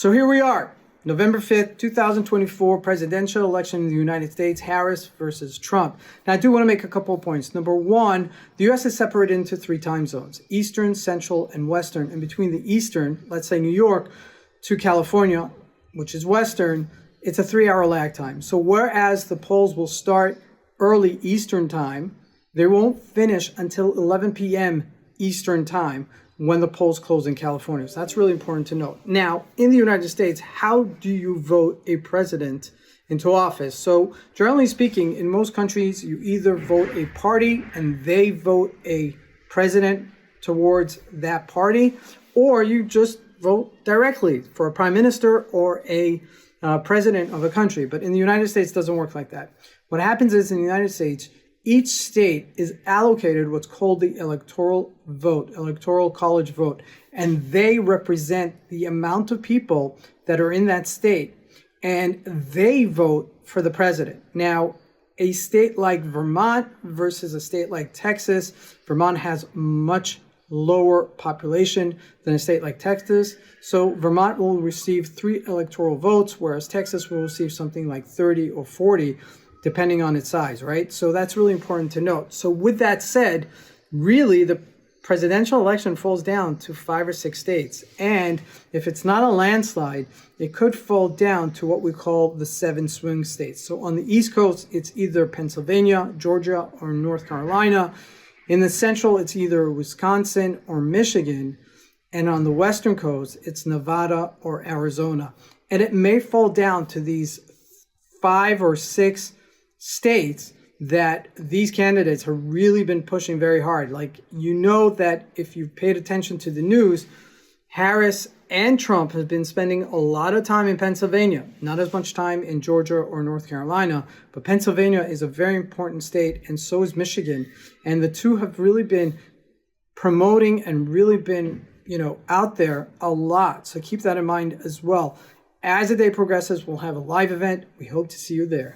So here we are, November 5th, 2024, presidential election in the United States, Harris versus Trump. Now, I do want to make a couple of points. Number one, the U.S. is separated into three time zones, Eastern, Central, and Western. And between the Eastern, let's say New York, to California, which is Western, it's a 3-hour lag time. So whereas the polls will start early Eastern time, they won't finish until 11 p.m. Eastern time when the polls close in California. So that's really important to note. Now, in the United States, how do you vote a president into office? So generally speaking, in most countries, you either vote a party and they vote a president towards that party, or you just vote directly for a prime minister or a president of a country. But in the United States, it doesn't work like that. What happens is in the United States, each state is allocated what's called the electoral vote, electoral college vote, and they represent the amount of people that are in that state, and they vote for the president. Now, a state like Vermont versus a state like Texas, Vermont has much lower population than a state like Texas. So Vermont will receive 3 electoral votes, whereas Texas will receive something like 30 or 40, depending on its size, right? So that's really important to note. So with that said, really the presidential election falls down to 5 or 6 states. And if it's not a landslide, it could fall down to what we call the 7 swing states. So on the East Coast, it's either Pennsylvania, Georgia, or North Carolina. In the Central, it's either Wisconsin or Michigan. And on the Western Coast, it's Nevada or Arizona. And it may fall down to these 5 or 6 states that these candidates have really been pushing very hard. Like, you know that if you've paid attention to the news, Harris and Trump have been spending a lot of time in Pennsylvania, not as much time in Georgia or North Carolina, but Pennsylvania is a very important state, and so is Michigan. And the two have really been promoting and really been, out there a lot. So keep that in mind as well. As the day progresses, we'll have a live event. We hope to see you there.